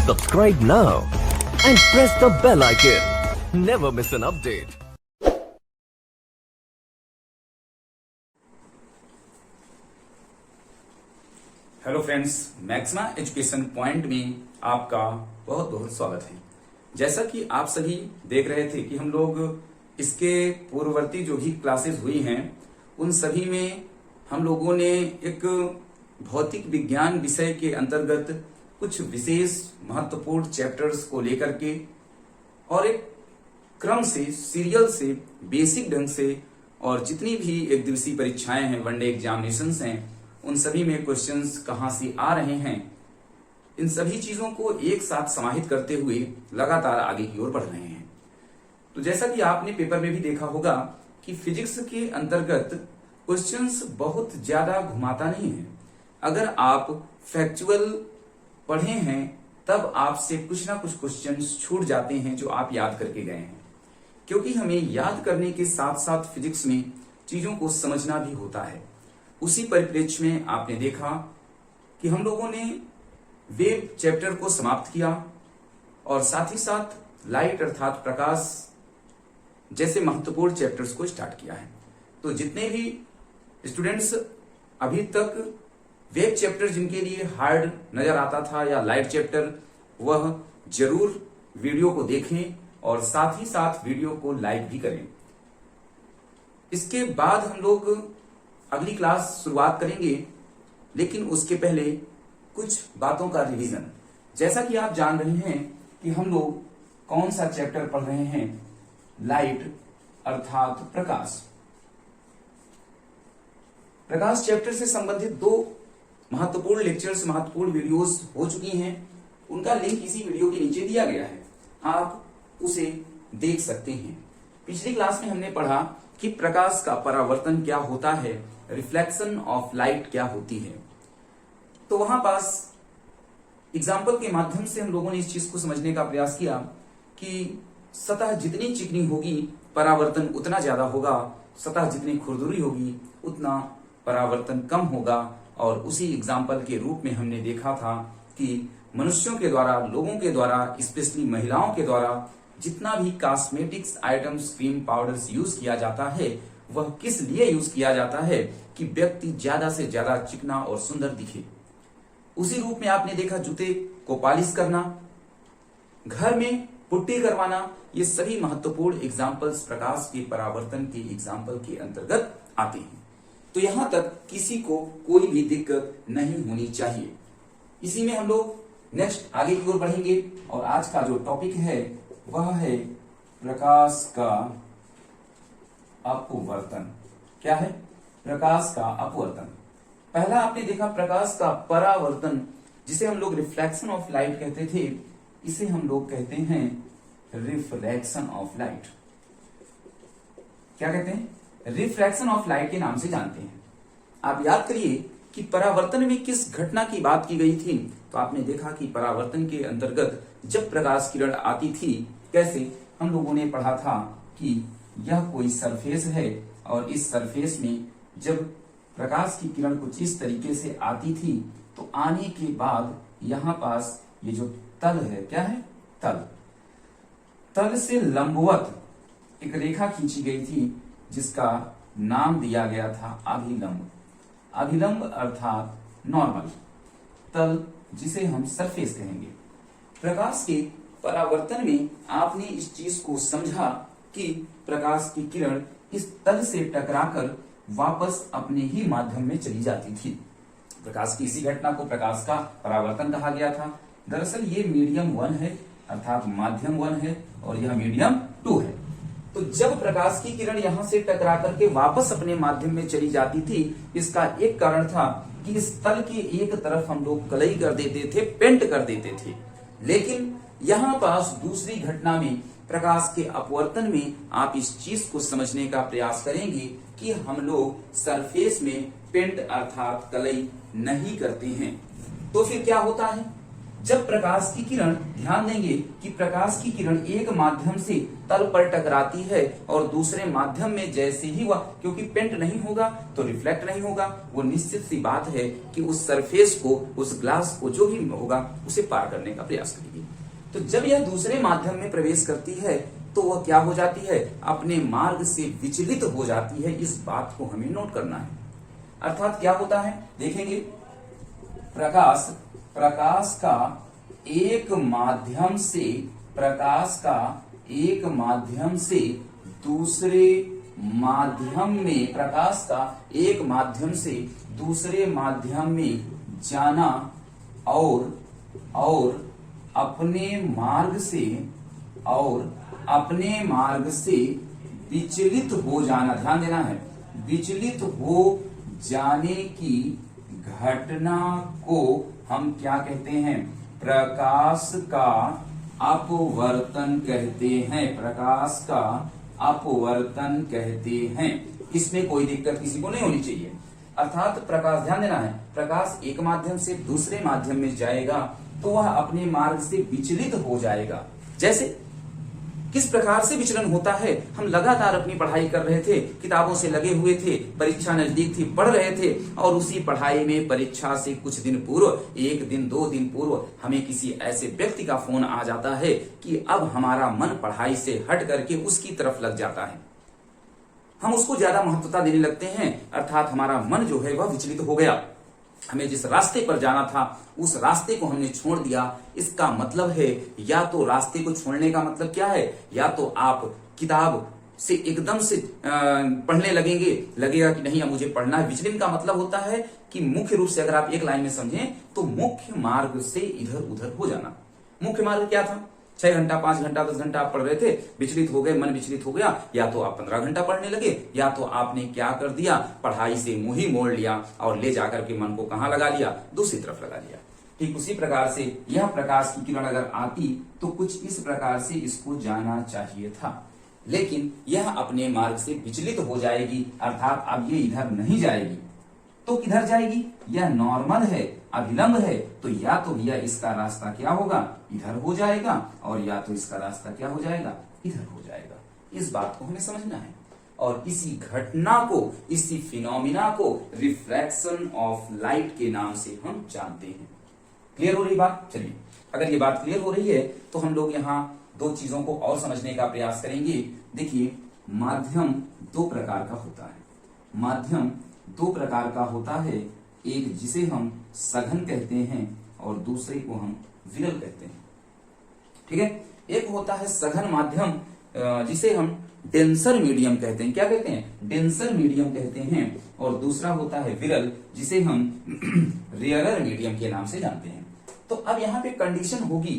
Subscribe now and press the bell icon. Never miss an update. Hello friends, maxima education point में आपका बहुत बहुत स्वागत है। जैसा कि आप सभी देख रहे थे कि हम लोग इसके पूर्ववर्ती जो भी क्लासेस हुई हैं उन सभी में हम लोगों ने एक भौतिक विज्ञान विषय के अंतर्गत कुछ विशेष महत्वपूर्ण चैप्टर्स को लेकर के और एक क्रम से सीरियल से बेसिक ढंग से और जितनी भी एक दिवसीय परीक्षाएं हैं, वनडे एग्जामिनेशंस हैं, उन सभी में क्वेश्चंस कहां से आ रहे हैं, इन सभी चीजों को एक साथ समाहित करते हुए लगातार आगे की ओर बढ़ रहे हैं। तो जैसा कि आपने पेपर में भी देखा होगा कि फिजिक्स के अंतर्गत क्वेश्चंस बहुत ज्यादा घुमाता नहीं है। अगर आप फैक्चुअल पढ़े हैं तब आपसे कुछ ना कुछ क्वेश्चंस छूट जाते हैं जो आप याद करके गए हैं, क्योंकि हमें याद करने के साथ साथ फिजिक्स में चीजों को समझना भी होता है। उसी परिप्रेक्ष्य में आपने देखा कि हम लोगों ने वेव चैप्टर को समाप्त किया और साथ ही साथ लाइट अर्थात प्रकाश जैसे महत्वपूर्ण चैप्टर्स को स्टार्ट किया है। तो जितने भी स्टूडेंट्स अभी तक वेव चैप्टर जिनके लिए हार्ड नजर आता था या लाइट चैप्टर, वह जरूर वीडियो को देखें और साथ ही साथ वीडियो को लाइक भी करें। इसके बाद हम लोग अगली क्लास शुरुआत करेंगे, लेकिन उसके पहले कुछ बातों का रिवीजन। जैसा कि आप जान रहे हैं कि हम लोग कौन सा चैप्टर पढ़ रहे हैं, लाइट अर्थात प्रकाश। प्रकाश चैप्टर से संबंधित दो महत्वपूर्ण लेक्चर्स, महत्वपूर्ण वीडियोस हो चुकी हैं। उनका लिंक इसी वीडियो के नीचे दिया गया है, आप उसे देख सकते हैं। पिछली क्लास में हमने पढ़ा कि प्रकाश का परावर्तन क्या होता है, रिफ्लेक्शन ऑफ लाइट क्या होती है। तो वहां पास एग्जाम्पल के माध्यम से हम लोगों ने इस चीज को समझने का प्रयास किया कि सतह जितनी चिकनी होगी परावर्तन उतना ज्यादा होगा, सतह जितनी खुरदुरी होगी उतना परावर्तन कम होगा। और उसी एग्जाम्पल के रूप में हमने देखा था कि मनुष्यों के द्वारा, लोगों के द्वारा, स्पेशली महिलाओं के द्वारा जितना भी cosmetics items, cream, powders use किया जाता है वह किस लिए यूज किया जाता है कि व्यक्ति ज्यादा से ज्यादा चिकना और सुंदर दिखे। उसी रूप में आपने देखा जूते को पॉलिश करना, घर में पुट्टी करवाना, ये सभी महत्वपूर्ण एग्जाम्पल्स प्रकाश के परावर्तन के एग्जाम्पल के अंतर्गत आते हैं। तो यहां तक किसी को कोई भी दिक्कत नहीं होनी चाहिए। इसी में हम लोग नेक्स्ट आगे की ओर बढ़ेंगे और आज का जो टॉपिक है वह है प्रकाश का अपवर्तन। क्या है? प्रकाश का अपवर्तन। पहला आपने देखा प्रकाश का परावर्तन, जिसे हम लोग रिफ्लेक्शन ऑफ लाइट कहते थे, इसे हम लोग कहते हैं रिफ्रैक्शन ऑफ लाइट। क्या कहते हैं? रिफ्रैक्शन ऑफ लाइट के नाम से जानते हैं। आप याद करिए कि परावर्तन में किस घटना की बात की गई थी। तो आपने देखा कि परावर्तन के अंतर्गत जब प्रकाश किरण आती थी, कैसे हम लोगों ने पढ़ा था कि यह कोई सरफेस है और इस सरफेस में जब प्रकाश की किरण कुछ इस तरीके से आती थी तो आने के बाद यहां पास ये जो तल है, क्या है? तल। तल से लंबवत एक रेखा खींची गई थी जिसका नाम दिया गया था अभिलंब। अभिलंब अर्थात नॉर्मल तल, जिसे हम सरफेस कहेंगे। प्रकाश के परावर्तन में आपने इस चीज को समझा कि प्रकाश की किरण इस तल से टकराकर वापस अपने ही माध्यम में चली जाती थी। प्रकाश की इसी घटना को प्रकाश का परावर्तन कहा गया था। दरअसल ये मीडियम 1 है अर्थात माध्यम 1 है और यह मीडियम 2 है। तो जब प्रकाश की किरण यहां से टकरा करके वापस अपने माध्यम में चली जाती थी, इसका एक कारण था कि इस तल के एक तरफ हम लोग कलई कर देते थे, पेंट कर देते थे। लेकिन यहां पास दूसरी घटना में प्रकाश के अपवर्तन में आप इस चीज को समझने का प्रयास करेंगे कि हम लोग सरफेस में पेंट अर्थात कलई नहीं करते हैं। तो फिर क्या होता है? जब प्रकाश की किरण, ध्यान देंगे कि प्रकाश की किरण एक माध्यम से तल पर टकराती है और दूसरे माध्यम में जैसे ही वह, क्योंकि पेंट नहीं होगा तो रिफ्लेक्ट नहीं होगा, वो निश्चित सी बात है कि उस सरफेस को, उस ग्लास को जो भी होगा उसे पार करने का प्रयास करेगी। तो जब यह दूसरे माध्यम में प्रवेश करती है तो वह क्या हो जाती है, अपने मार्ग से विचलित हो जाती है। इस बात को हमें नोट करना है। अर्थात क्या होता है, देखेंगे प्रकाश का एक माध्यम से, प्रकाश का एक माध्यम से दूसरे माध्यम में, प्रकाश का एक माध्यम से दूसरे माध्यम में जाना और अपने मार्ग से विचलित हो जाना, ध्यान देना है, विचलित हो जाने की घटना को हम क्या कहते हैं, प्रकाश का अपवर्तन कहते हैं, प्रकाश का अपवर्तन कहते हैं। इसमें कोई दिक्कत किसी को नहीं होनी चाहिए। अर्थात प्रकाश, ध्यान देना है, प्रकाश एक माध्यम से दूसरे माध्यम में जाएगा तो वह अपने मार्ग से विचलित हो जाएगा। जैसे किस प्रकार से विचलन होता है, हम लगातार अपनी पढ़ाई कर रहे थे, किताबों से लगे हुए थे, परीक्षा नजदीक थी, पढ़ रहे थे, और उसी पढ़ाई में परीक्षा से कुछ दिन पूर्व, एक दिन 2 दिन पूर्व हमें किसी ऐसे व्यक्ति का फोन आ जाता है कि अब हमारा मन पढ़ाई से हट करके उसकी तरफ लग जाता है, हम उसको ज्यादा महत्वता देने लगते हैं। अर्थात हमारा मन जो है वह विचलित हो गया, हमें जिस रास्ते पर जाना था उस रास्ते को हमने छोड़ दिया। इसका मतलब है, या तो रास्ते को छोड़ने का मतलब क्या है, या तो आप किताब से एकदम से पढ़ने लगेगा कि नहीं अब मुझे पढ़ना है। विचलन का मतलब होता है कि मुख्य रूप से अगर आप एक लाइन में समझें तो मुख्य मार्ग से इधर उधर हो जाना। मुख्य मार्ग क्या था, 6 घंटा 5 घंटा 10 घंटा आप पढ़ रहे थे, विचलित हो गए, मन विचलित हो गया, या तो आप 15 घंटा पढ़ने लगे, या तो आपने क्या कर दिया, पढ़ाई से मुंह ही मोड़ लिया और ले जाकर के मन को कहां लगा लिया, दूसरी तरफ लगा लिया। ठीक उसी प्रकार से यह प्रकाश की किरण अगर आती तो कुछ इस प्रकार से इसको जाना चाहिए था, लेकिन यह अपने मार्ग से विचलित हो जाएगी। अर्थात अब ये इधर नहीं जाएगी तो किधर जाएगी, यह नॉर्मल है, अभिलंब है, तो या तो भैया इसका रास्ता क्या होगा, इधर हो जाएगा, और या तो इसका रास्ता क्या हो जाएगा, इधर हो जाएगा। इस बात को हमें समझना है और इसी घटना को, इसी फिनोमिना को रिफ्रैक्शन ऑफ लाइट के नाम से हम जानते हैं। क्लियर हो रही बात? चलिए, अगर ये बात क्लियर हो रही है तो हम लोग यहाँ 2 चीजों को और समझने का प्रयास करेंगे। देखिए, माध्यम 2 प्रकार का होता है, माध्यम 2 प्रकार का होता है, एक जिसे हम सघन कहते हैं और दूसरे को हम विरल कहते हैं। ठीक है, एक होता है सघन माध्यम जिसे हम डेंसर मीडियम कहते हैं। क्या कहते हैं? डेंसर मीडियम कहते हैं। और दूसरा होता है विरल जिसे हम रेयरर मीडियम के नाम से जानते हैं। तो अब यहाँ पे कंडीशन होगी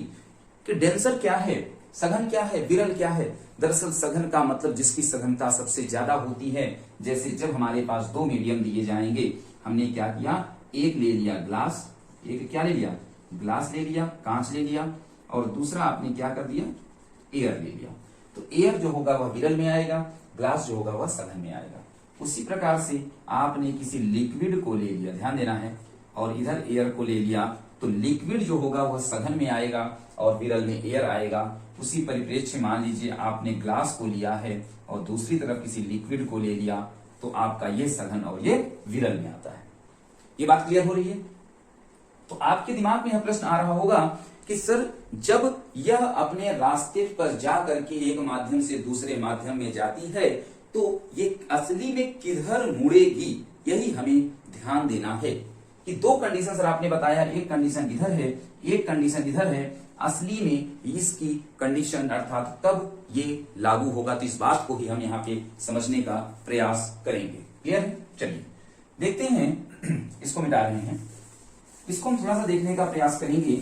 कि डेंसर क्या है, सघन क्या है, विरल क्या है। दरअसल सघन का मतलब जिसकी सघनता सबसे ज्यादा होती है। जैसे जब हमारे पास 2 मीडियम दिए जाएंगे, हमने क्या किया, एक ले लिया ग्लास, एक क्या ले लिया, ग्लास ले लिया, कांच ले लिया, और दूसरा आपने क्या कर दिया, एयर ले लिया। तो एयर जो होगा वह विरल में आएगा, ग्लास जो होगा वह सघन में आएगा। उसी प्रकार से आपने किसी लिक्विड को ले लिया, ध्यान देना है, और इधर एयर को ले लिया, तो लिक्विड जो होगा वह सघन में आएगा और विरल में एयर आएगा। उसी परिप्रेक्ष्य मान लीजिए आपने ग्लास को लिया है और दूसरी तरफ किसी लिक्विड को ले लिया, तो आपका ये सघन और ये विरल में आता है। ये बात क्लियर हो रही है? तो आपके दिमाग में यह प्रश्न आ रहा होगा कि सर जब यह अपने रास्ते पर जा करके एक माध्यम से दूसरे माध्यम में जाती है तो ये असली में किधर मुड़ेगी, यही हमें ध्यान देना है। कि 2 कंडीशन सर आपने बताया, एक कंडीशन इधर है, एक कंडीशन इधर है। असली में इसकी कंडीशन अर्थात कब ये लागू होगा, तो इस बात को ही हम यहाँ पे समझने का प्रयास करेंगे। क्लियर है? चलिए देखते हैं, इसको मिटा रहे हैं, इसको हम थोड़ा सा देखने का प्रयास करेंगे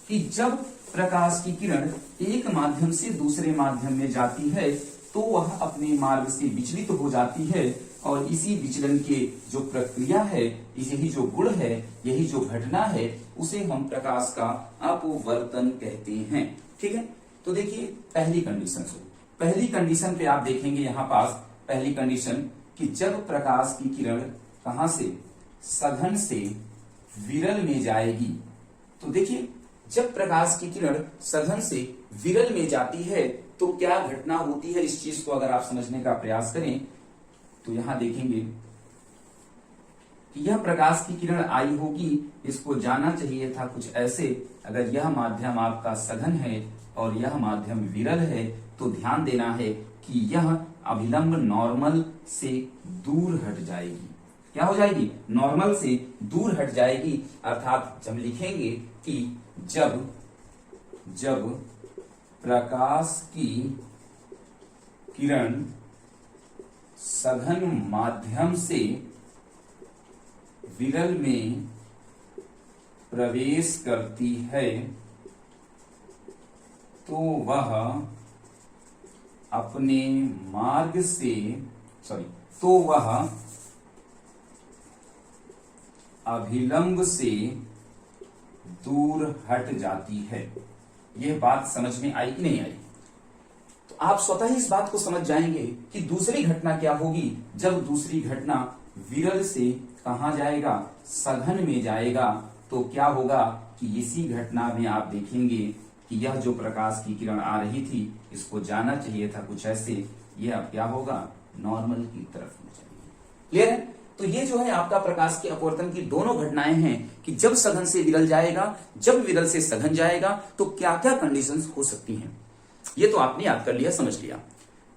कि जब प्रकाश की किरण एक माध्यम से दूसरे माध्यम में जाती है तो वह अपने मार्ग से विचलित हो जाती है, और इसी विचलन के जो प्रक्रिया है, यही जो गुण है, यही जो घटना है, उसे हम प्रकाश का अपवर्तन कहते हैं। ठीक है, तो देखिए पहली कंडीशन से, पहली कंडीशन पे आप देखेंगे यहां पास पहली कंडीशन कि जब प्रकाश की किरण कहां से, सघन से विरल में जाएगी। तो देखिए, जब प्रकाश की किरण सघन से विरल में जाती है तो क्या घटना होती है, इस चीज को अगर आप समझने का प्रयास करें तो यहां देखेंगे कि यह प्रकाश की किरण आई होगी, इसको जाना चाहिए था कुछ ऐसे। अगर यह माध्यम आपका सघन है और यह माध्यम विरल है तो ध्यान देना है कि यह अभिलंब नॉर्मल से दूर हट जाएगी। क्या हो जाएगी? नॉर्मल से दूर हट जाएगी। अर्थात जब लिखेंगे कि जब प्रकाश की किरण सघन माध्यम से विरल में प्रवेश करती है तो वह अपने मार्ग से अभिलंब से दूर हट जाती है। यह बात समझ में आई कि नहीं आई? तो आप स्वतः ही इस बात को समझ जाएंगे कि दूसरी घटना क्या होगी। जब दूसरी घटना विरल से कहां जाएगा? सघन में जाएगा। तो क्या होगा कि इसी घटना में आप देखेंगे कि यह जो प्रकाश की किरण आ रही थी, इसको जाना चाहिए था कुछ ऐसे, यह अब क्या होगा? नॉर्मल की तरफ में जाएगी। क्लियर है? तो ये जो है आपका प्रकाश के अपवर्तन की दोनों घटनाएं हैं कि जब सघन से विरल जाएगा, जब विरल से सघन जाएगा तो क्या क्या कंडीशंस हो सकती हैं। ये तो आपने याद कर लिया, समझ लिया।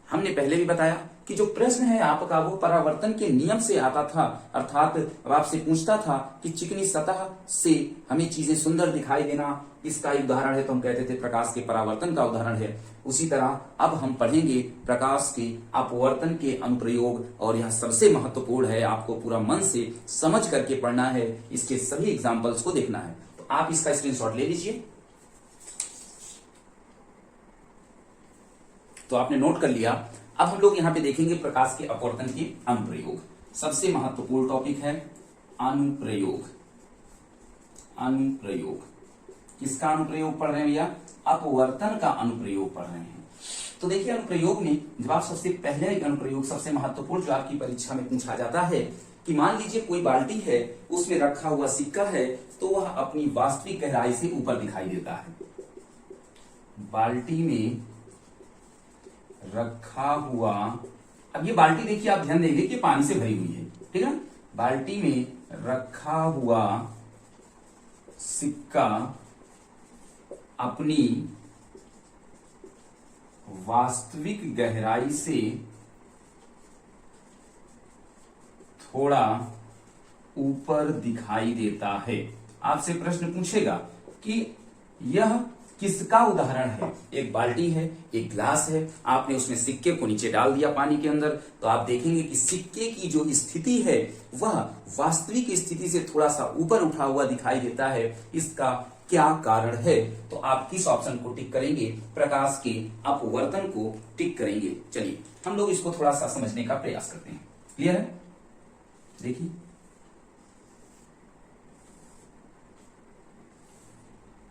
हमने पहले भी बताया कि जो प्रश्न है आपका वो परावर्तन के नियम से आता था। अर्थात अब आपसे पूछता था कि चिकनी सतह से हमें चीजें सुंदर दिखाई देना, इसका एक उदाहरण है तो हम कहते थे प्रकाश के परावर्तन का उदाहरण है। उसी तरह अब हम पढ़ेंगे प्रकाश के अपवर्तन के अनुप्रयोग, और यह सबसे महत्वपूर्ण है, आपको पूरा मन से समझ करके पढ़ना है, इसके सभी एग्जाम्पल्स को देखना है। तो आप इसका स्क्रीनशॉट ले लीजिए। तो आपने नोट कर लिया। अब हम लोग यहां पे देखेंगे प्रकाश के अपवर्तन के अनुप्रयोग। सबसे महत्वपूर्ण टॉपिक है अनुप्रयोग। अनुप्रयोग किसका अनुप्रयोग पढ़ रहे हैं भैया? अपवर्तन का अनुप्रयोग पढ़ रहे हैं। तो देखिए, अनुप्रयोग में जब आप सबसे पहले अनुप्रयोग सबसे महत्वपूर्ण जो आपकी परीक्षा में पूछा जाता है कि मान लीजिए कोई बाल्टी है, उसमें रखा हुआ सिक्का है तो वह अपनी वास्तविक गहराई से ऊपर दिखाई देता है। बाल्टी में रखा हुआ, अब ये बाल्टी देखिए, आप ध्यान देंगे कि पानी से भरी हुई है, ठीक है। बाल्टी में रखा हुआ सिक्का अपनी वास्तविक गहराई से थोड़ा ऊपर दिखाई देता है। आपसे प्रश्न पूछेगा कि यह किसका उदाहरण है? एक बाल्टी है, एक ग्लास है, आपने उसमें सिक्के को नीचे डाल दिया पानी के अंदर, तो आप देखेंगे कि सिक्के की जो स्थिति है वह वास्तविक स्थिति से थोड़ा सा ऊपर उठा हुआ दिखाई देता है। इसका क्या कारण है? तो आप किस ऑप्शन को टिक करेंगे? प्रकाश के अपवर्तन को टिक करेंगे। चलिए हम लोग इसको थोड़ा सा समझने का प्रयास करते हैं। क्लियर है? देखिए,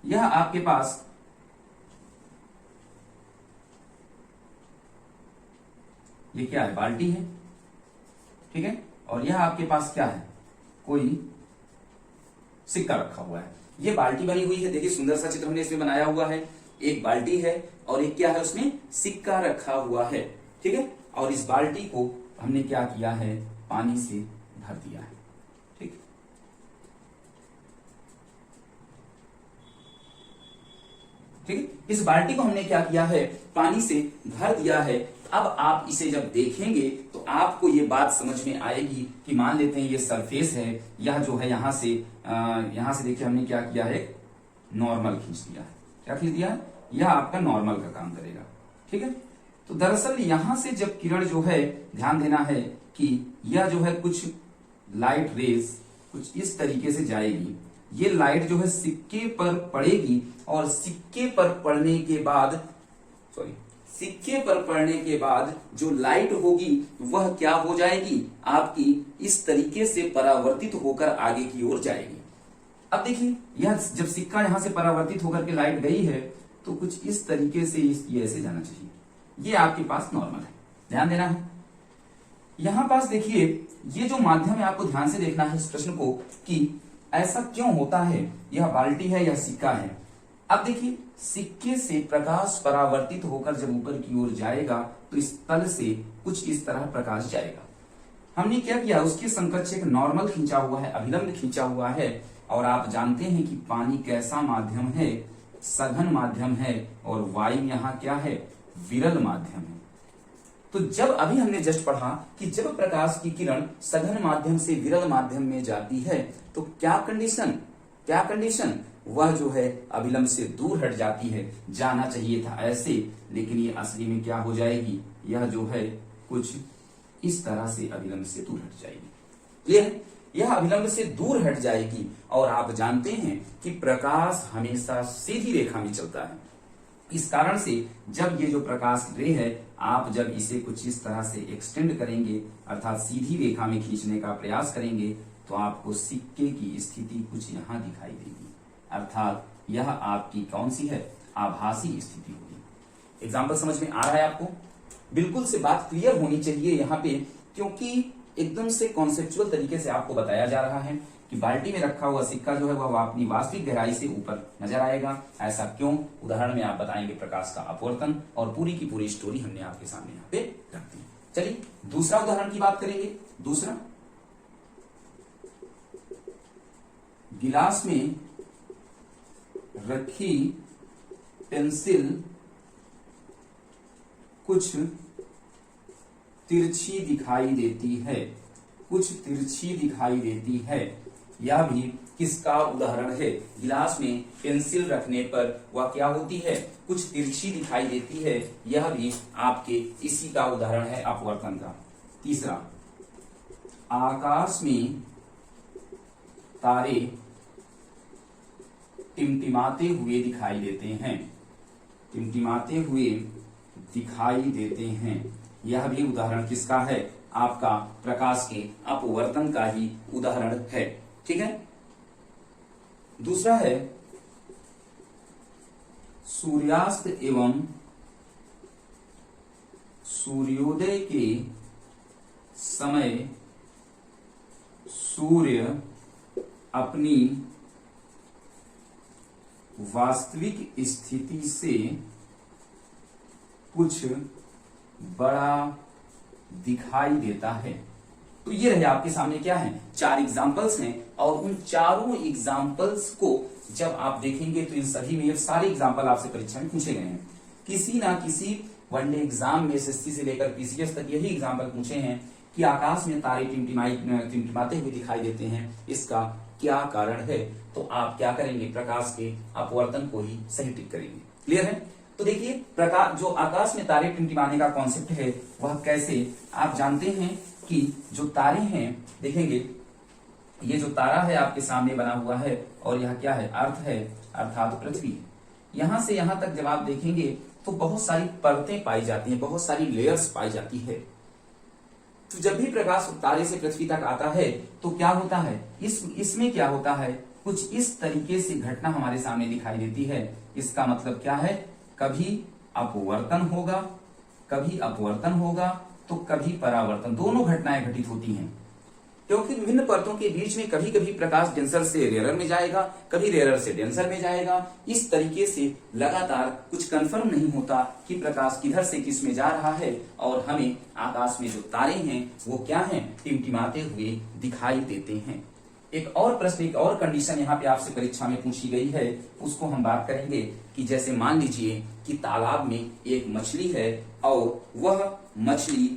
यह आपके पास ये क्या है? बाल्टी है, ठीक है। और यह आपके पास क्या है? कोई सिक्का रखा हुआ है। ये बाल्टी बनी हुई है, देखिए सुंदर सा चित्र हमने इसमें बनाया हुआ है। एक बाल्टी है और एक क्या है? उसमें सिक्का रखा हुआ है, ठीक है। और इस बाल्टी को हमने क्या किया है? पानी से भर दिया है, ठीक। ठीक, इस बाल्टी को हमने क्या किया है? पानी से भर दिया है। अब आप इसे जब देखेंगे तो आपको ये बात समझ में आएगी कि मान लेते हैं ये सरफेस है, यह जो है यहां से देखिए हमने क्या किया है? नॉर्मल खींच दिया है। क्या खींच दिया है? यह आपका नॉर्मल का काम करेगा, ठीक है। तो दरअसल यहां से जब किरण जो है, ध्यान देना है कि यह जो है कुछ लाइट रेज कुछ इस तरीके से जाएगी। ये लाइट जो है सिक्के पर पड़ेगी और सिक्के पर पड़ने के बाद जो लाइट होगी वह क्या हो जाएगी? आपकी इस तरीके से परावर्तित होकर आगे की ओर जाएगी। अब देखिए, यह जब सिक्का यहां से परावर्तित होकर के लाइट गई है तो कुछ इस तरीके से ये ऐसे जाना चाहिए। ये आपके पास नॉर्मल है, ध्यान देना है। यहां पास देखिए, ये जो माध्यम है आपको ध्यान से देखना है इस प्रश्न को कि ऐसा क्यों होता है? यह बाल्टी है, यह सिक्का है। अब देखिए, सिक्के से प्रकाश परावर्तित होकर जब ऊपर की ओर जाएगा तो इस तल से कुछ इस तरह प्रकाश जाएगा। हमने क्या किया, उसके समकक्ष एक नॉर्मल खींचा हुआ है, अभिलंब खींचा हुआ है। और आप जानते हैं कि पानी कैसा माध्यम है? सघन माध्यम है। और वायु यहाँ क्या है? विरल माध्यम है। तो जब अभी हमने जस्ट पढ़ा कि जब प्रकाश की किरण सघन माध्यम से विरल माध्यम में जाती है तो क्या कंडीशन, वह जो है अभिलंब से दूर हट जाती है। जाना चाहिए था ऐसे, लेकिन ये असली में क्या हो जाएगी, यह जो है कुछ इस तरह से अभिलंब से दूर हट जाएगी। क्लियर है? यह अभिलंब से दूर हट जाएगी। और आप जानते हैं कि प्रकाश हमेशा सीधी रेखा में चलता है। इस कारण से जब ये जो प्रकाश रे है, आप जब इसे कुछ इस तरह से एक्सटेंड करेंगे, अर्थात सीधी रेखा में खींचने का प्रयास करेंगे, तो आपको सिक्के की स्थिति कुछ यहां दिखाई देगी। अर्थात यह आपकी कौन सी है? आभासी स्थिति होगी। एग्जाम्पल समझ में आ रहा है आपको? बिल्कुल से बात क्लियर होनी चाहिए यहाँ पे, क्योंकि एकदम से कॉन्सेप्चुअल तरीके से आपको बताया जा रहा है कि बाल्टी में रखा हुआ सिक्का जो है वह अपनी वास्तविक गहराई से ऊपर नजर आएगा। ऐसा क्यों? उदाहरण में आप बताएंगे प्रकाश का अपवर्तन, और पूरी की पूरी स्टोरी हमने आपके सामने यहाँ पे रख दी। चलिए दूसरा उदाहरण की बात करेंगे। दूसरा, गिलास में रखी पेंसिल कुछ तिरछी दिखाई देती है। यह भी किसका उदाहरण है? गिलास में पेंसिल रखने पर वह क्या होती है? कुछ तिरछी दिखाई देती है। यह भी आपके इसी का उदाहरण है, अपवर्तन का। तीसरा, आकाश में तारे टिमटिमाते हुए दिखाई देते हैं। यह भी उदाहरण किसका है? आपका प्रकाश के अपवर्तन का ही उदाहरण है। ठीक है। दूसरा है, सूर्यास्त एवं सूर्योदय के समय सूर्य अपनी वास्तविक स्थिति से कुछ बड़ा दिखाई देता है। तो ये रहे आपके सामने क्या है? 4 एग्जाम्पल्स हैं, और उन चारों एग्जाम्पल्स को जब आप देखेंगे तो इन सभी में सारे एग्जाम्पल आपसे परीक्षा में पूछे गए हैं। किसी ना किसी वनडे एग्जाम में एसएससी से लेकर पीसीएस तक यही एग्जाम्पल पूछे हैं कि आकाश में तारे टिमटिमाते हुए दिखाई देते हैं, इसका क्या कारण है? तो आप क्या करेंगे? प्रकाश के अपवर्तन को ही सही टिक करेंगे। क्लियर है? तो देखिए, प्रकाश जो आकाश में तारे टिमटिमाने का कॉन्सेप्ट है वह कैसे? आप जानते हैं कि जो तारे हैं, देखेंगे ये जो तारा है आपके सामने बना हुआ है, और यह क्या है? अर्थ है, अर्थात पृथ्वी। यहां से यहां तक जब आप देखेंगे तो बहुत सारी परतें पाई जाती हैं, बहुत सारी लेयर्स पाई जाती है। तो जब भी प्रकाश तारे से पृथ्वी तक आता है तो क्या होता है? इसमें क्या होता है? कुछ इस तरीके से घटना हमारे सामने दिखाई देती है। इसका मतलब क्या है? कभी अपवर्तन होगा तो कभी परावर्तन, दोनों घटनाएं घटित होती हैं। क्योंकि विभिन्न परतों के बीच में कभी कभी प्रकाश डेंसर से रेयरर में जाएगा, कभी रेयरर से डेंसर में जाएगा। इस तरीके से लगातार कुछ कंफर्म नहीं होता कि प्रकाश किधर से किस में जा रहा है, और हमें आकाश में जो तारे हैं वो क्या हैं? टिमटिमाते हुए दिखाई देते हैं। एक और प्रश्न, एक और कंडीशन यहाँ पे आपसे परीक्षा में पूछी गई है, उसको हम बात करेंगे कि जैसे मान लीजिए कि तालाब में एक मछली है, और वह मछली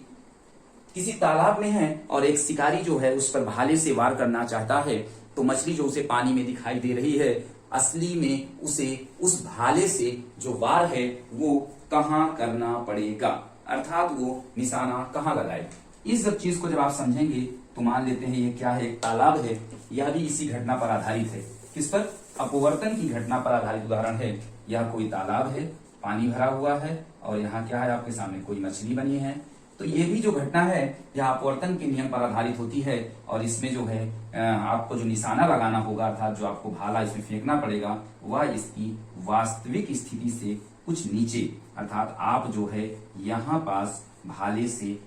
किसी तालाब में है, और एक शिकारी जो है उस पर भाले से वार करना चाहता है। तो मछली जो उसे पानी में दिखाई दे रही है, असली में उसे उस भाले से जो वार है वो कहाँ करना पड़ेगा, अर्थात वो निशाना कहाँ लगाए। इस सब चीज को जब आप समझेंगे तो मान लेते हैं ये क्या है? एक तालाब है। यह भी इसी घटना पर आधारित है। किस पर? अपवर्तन की घटना पर आधारित उदाहरण है। यह कोई तालाब है, पानी भरा हुआ है, और यहाँ क्या है? आपके सामने कोई मछली बनी है। तो ये भी जो घटना है यह अपवर्तन के नियम पर आधारित होती है, और इसमें जो है आपको जो निशाना लगाना होगा, अर्थात जो आपको भाला इसमें फेंकना पड़ेगा, वह इसकी वास्तविक स्थिति से कुछ नीचे, अर्थात आप जो है यहाँ पास भाले से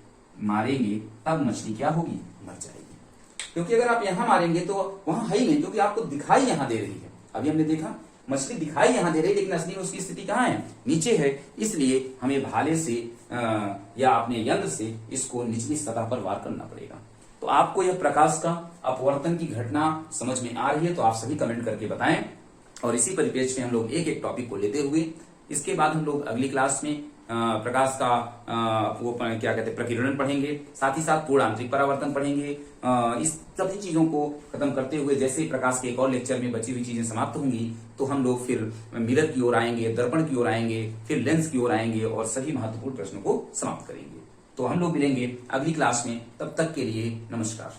मारेंगे, तब मछली क्या होगी? मर जाएगी। क्योंकि अगर आप यहाँ मारेंगे तो वहां है ही नहीं, क्योंकि आपको दिखाई यहाँ दे रही है। अभी हमने देखा मछली दिखाई यहाँ दे रही है, लेकिन असली में उसकी स्थिति कहाँ है, नीचे है। इसलिए हमें भाले से या अपने यंत्र से इसको निचली सतह पर वार करना पड़ेगा। तो आपको यह प्रकाश का अपवर्तन की घटना समझ में आ रही है तो आप सभी कमेंट करके बताएं। और इसी परिप्रेक्ष्य में हम लोग एक एक टॉपिक को लेते हुए इसके बाद हम लोग अगली क्लास में प्रकाश का वो क्या कहते हैं प्रकीर्णन पढ़ेंगे, साथ ही साथ पूर्ण आंतरिक परावर्तन पढ़ेंगे। इस सभी चीजों को खत्म करते हुए जैसे ही प्रकाश के एक और लेक्चर में बची हुई चीजें समाप्त होंगी तो हम लोग फिर मिरर की ओर आएंगे, दर्पण की ओर आएंगे, फिर लेंस की ओर आएंगे और सभी महत्वपूर्ण प्रश्नों को समाप्त करेंगे। तो हम लोग मिलेंगे अगली क्लास में, तब तक के लिए नमस्कार।